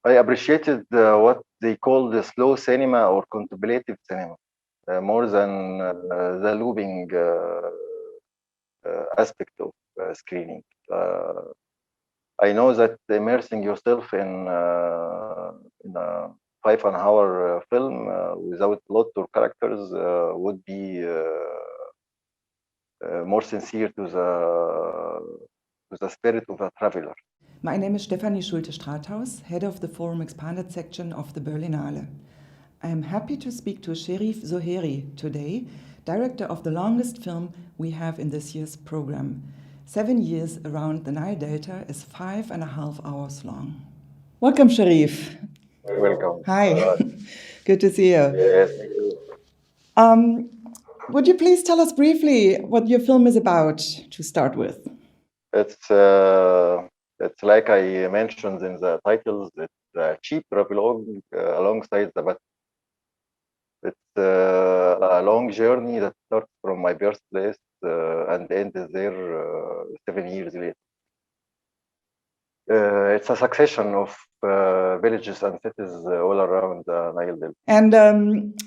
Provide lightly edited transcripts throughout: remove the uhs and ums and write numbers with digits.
I appreciated what they call the slow cinema or contemplative cinema more than the looping aspect of screening. I know that immersing yourself in a 5 hour film without plot or characters would be more sincere to the spirit of a traveler. My name is Stefanie Schulte Strathaus, head of the Forum Expanded section of the Berlinale. I am happy to speak to Sharief Zohairy today, director of the longest film we have in this year's program. 7 years around the Nile Delta is 5.5 hours long. Welcome, Sharief. Welcome. Hi, good to see you. Yes, thank you. Would you please tell us briefly what your film is about to start with? It's like I mentioned in the titles, it's a cheap travelogue alongside the but it's a long journey that starts from my birthplace and ends there 7 years later. It's a succession of villages and cities all around the Nile Delta. And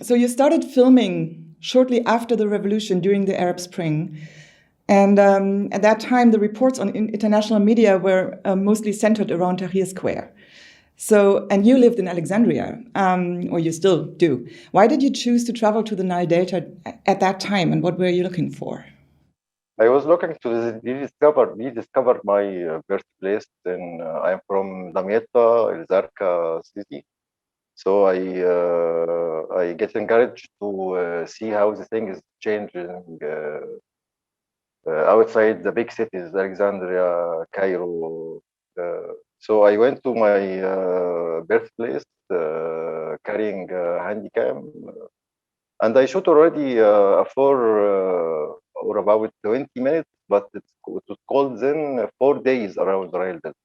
so you started filming shortly after the revolution during the Arab Spring. And at that time, the reports on international media were mostly centered around Tahrir Square. So, and you lived in Alexandria, or you still do. Why did you choose to travel to the Nile Delta at that time, and what were you looking for? I was looking to rediscover my birthplace. And I'm from Damietta, El Zarqa city. So I get encouraged to see how the thing is changing outside the big cities, Alexandria, Cairo. So I went to my birthplace carrying a handycam, and I shot already for about 20 minutes, but it was called then 4 days around the Nile Delta.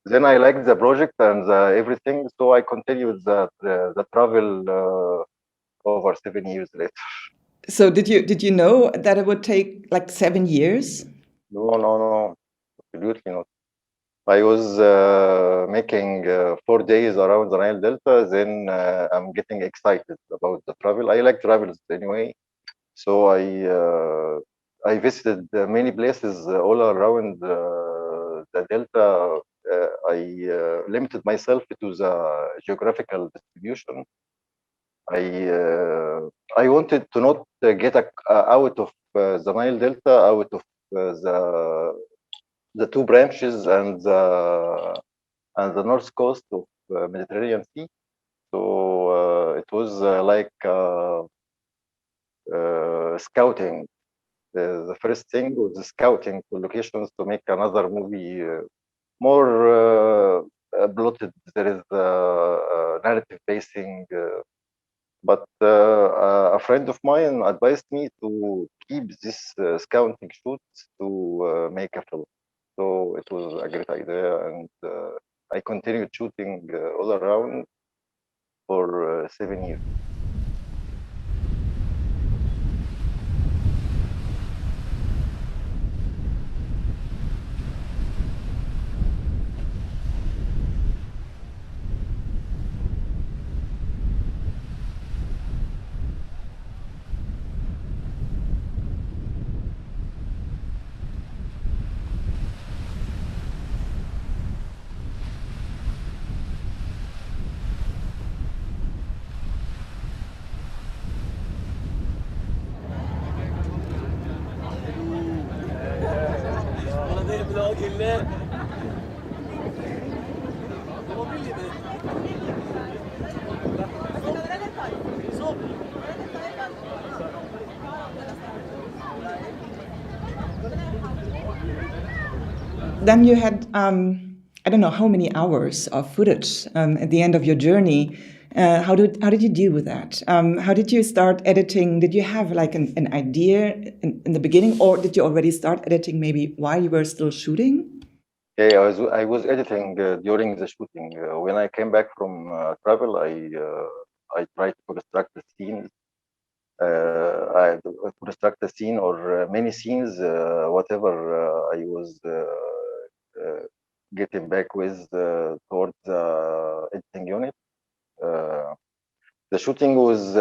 Then I liked the project and everything, so I continued the travel over 7 years later. So did you know that it would take like 7 years? No, absolutely not. I was making 4 days around the Nile Delta. Then I'm getting excited about the travel. I like travels anyway, so I visited many places all around the Delta. I limited myself to the geographical distribution. I wanted to not get out of the Nile Delta, out of the two branches and the north coast of Mediterranean Sea. So it was like scouting. The first thing was the scouting for locations to make another movie more plotted. There is narrative pacing. But a friend of mine advised me to keep this scouting shoots to make a film. So it was a great idea, and I continued shooting all around for 7 years. Then you had, I don't know how many hours of footage at the end of your journey. How did you deal with that? How did you start editing? Did you have like an idea in the beginning, or did you already start editing maybe while you were still shooting? Yeah, I was editing during the shooting. When I came back from travel, I tried to construct the scenes. I construct a scene or many scenes, whatever I was getting back with towards The shooting was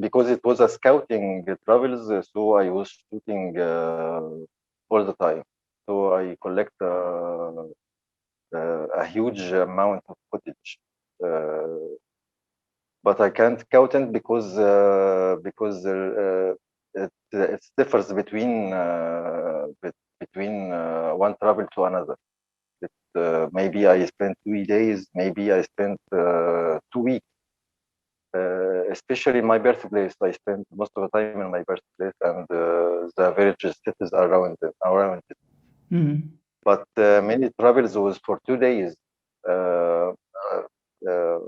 because it was a scouting travels, so I was shooting all the time. So I collect a huge amount of footage, but I can't count it because it differs between one travel to another. Maybe I spent 3 days, maybe I spent 2 weeks. Especially in my birthplace, I spent most of the time in my birthplace and the villages, cities around it. Mm. But many travels was for 2 days. Uh, uh,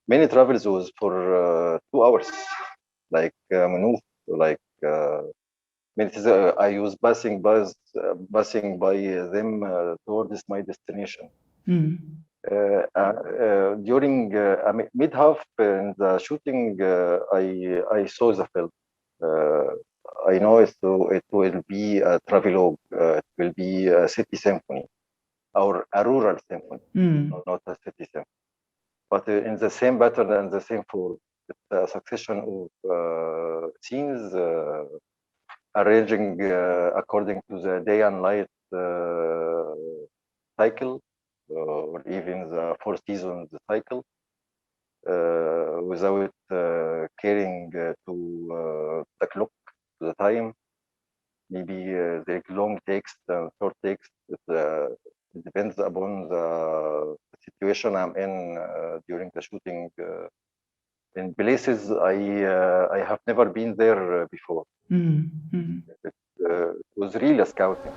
Many travels was for 2 hours, like Manuf, like I was passing by them towards my destination. Mm. During mid half in the shooting, I saw the film. Uh, I know it will be a travelogue. It will be a city symphony or a rural symphony, not a city symphony. But in the same pattern and the same form, it's a succession of scenes arranging according to the day and night cycle, or even the 4 seasons cycle, without caring to the clock, to the time. Maybe there is long takes and short takes. It depends upon the situation I'm in during the shooting. In places I have never been there before. It was really a scouting.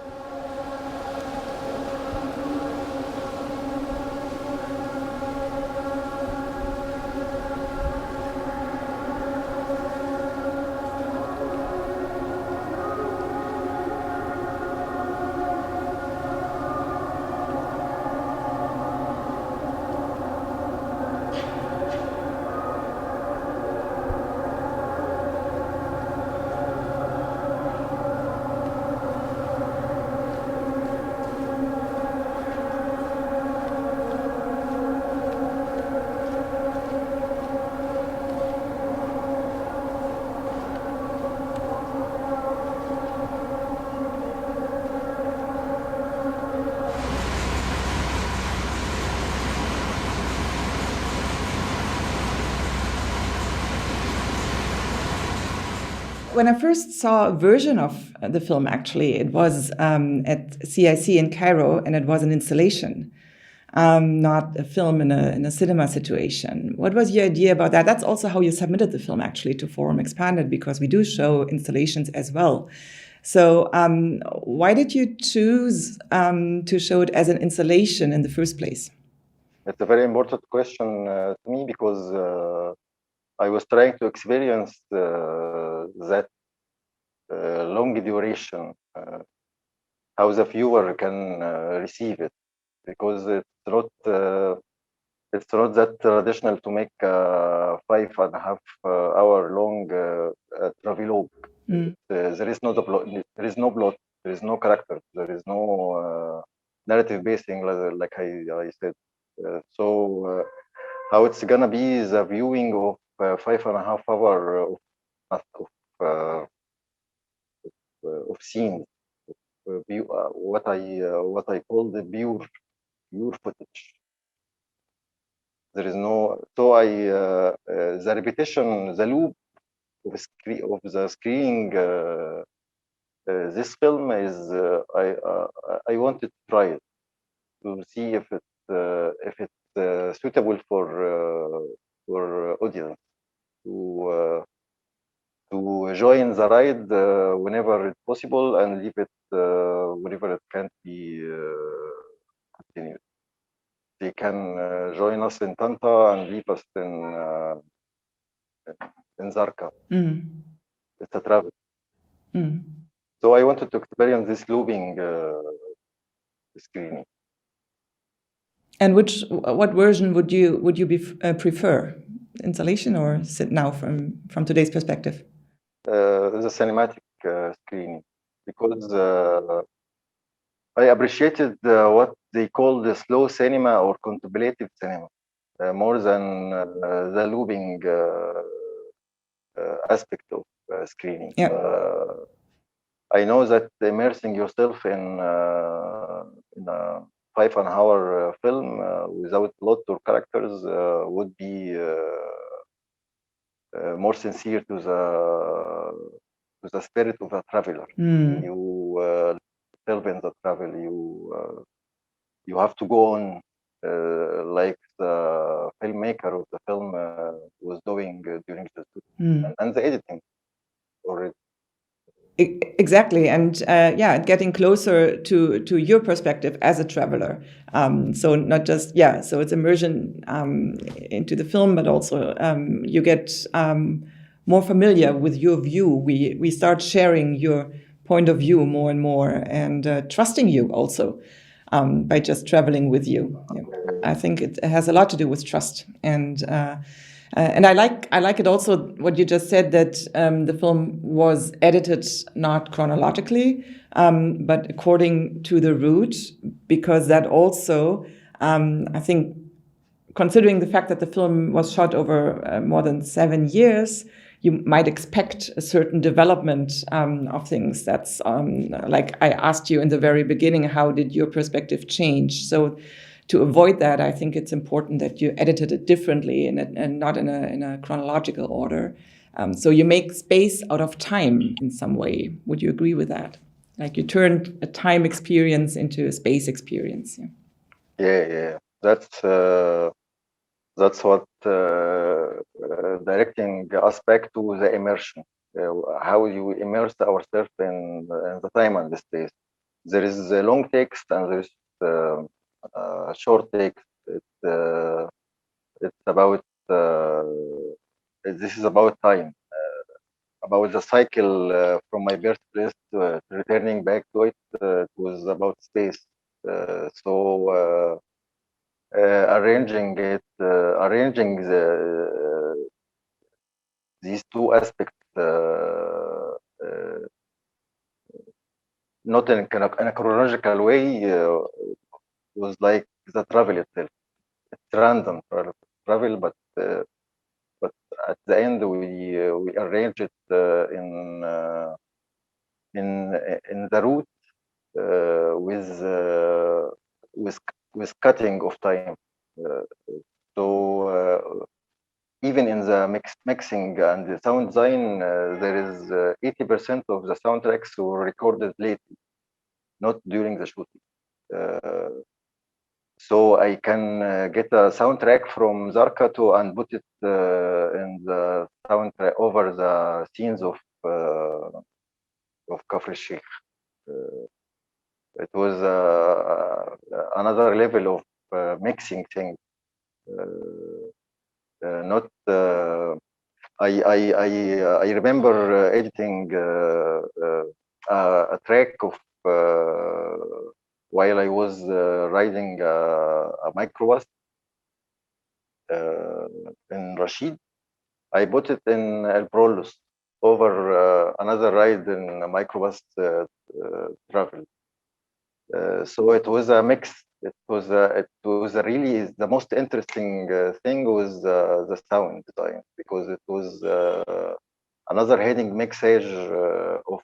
When I first saw a version of the film, actually, it was at CIC in Cairo, and it was an installation, not a film in a cinema situation. What was your idea about that? That's also how you submitted the film, actually, to Forum Expanded, because we do show installations as well. So why did you choose to show it as an installation in the first place? It's a very important question to me because I was trying to experience that long duration, how the viewer can receive it, because it's not that traditional to make a 5.5 hour long travelogue. There is no plot. There is no plot. There is no character. There is no narrative basing, like I said. So how it's gonna be the viewing of 5.5 hour of scenes, what I call the pure footage. There is no, so the repetition, the loop of the screening this film is I wanted to try it to see if it's suitable for audience to join the ride whenever it's possible and leave it whenever it can't be continued. They can join us in Tanta and leave us in Zarqa. It's a travel. So I wanted to experience this looping screening. And what version would you prefer, installation or sit now from today's perspective? The cinematic screening, because I appreciated what they call the slow cinema or contemplative cinema more than the looping aspect of screening. Yeah. I know that immersing yourself in a 5 hour film without plot or characters would be more sincere to the spirit of a traveler. You delve in the travel. You have to go on like the filmmaker of the film was doing during the shoot and the editing already. Exactly, and getting closer to your perspective as a traveler. So not just so it's immersion into the film, but also you get more familiar with your view. We start sharing your point of view more and more, and trusting you also by just traveling with you. Yeah. I think it has a lot to do with trust, and I like it also what you just said, that the film was edited not chronologically, but according to the route, because that also, I think, considering the fact that the film was shot over more than 7 years, you might expect a certain development of things. That's like I asked you in the very beginning, how did your perspective change? So to avoid that, I think it's important that you edited it differently and not in a chronological order. So you make space out of time in some way. Would you agree with that? Like you turned a time experience into a space experience. Yeah. That's what directing us back to the immersion. How you immerse ourselves in the time and the space. There is a long text and there is short text. It's about this is about time, about the cycle from my birthplace to returning back to it. It was about space. Arranging these two aspects, not in a chronological way, was like the travel itself. It's random travel, but at the end we arrange it in the route with cutting of time. So even in the mixing and the sound design, there is 80% of the soundtracks were recorded late, not during the shooting. So I can get a soundtrack from Zarqa and put it in the soundtrack over the scenes of Kafr Sheikh. It was another level of mixing things. Not I remember editing a track of while I was riding a microbus in Rashid. I put it in El Prolos over another ride in a microbus travel. So it was a mix. It was really the most interesting thing was the sound design, because it was another hidden mixage of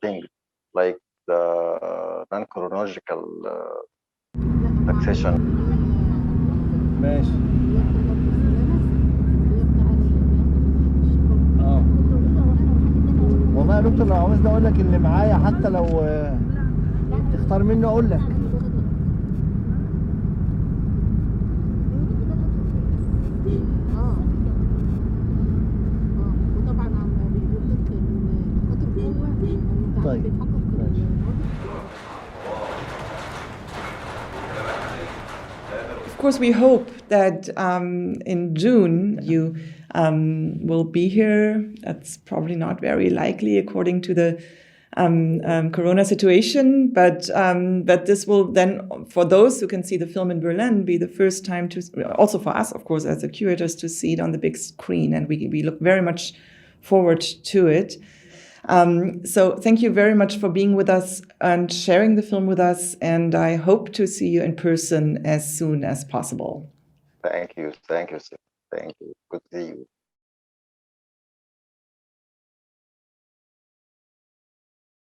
things like the non-chronological succession. ماشي. والله يا دكتور لو عاوزني اقول لك اللي معايا، حتى لو تختار منه اقول لك. طيب ماشي. Of course, we hope that in June you will be here. That's probably not very likely according to the Corona situation, but this will then, for those who can see the film in Berlin, be the first time to, also for us, of course, as the curators, to see it on the big screen, and we look very much forward to it. So thank you very much for being with us and sharing the film with us, and I hope to see you in person as soon as possible. Thank you. Thank you. Good to see you.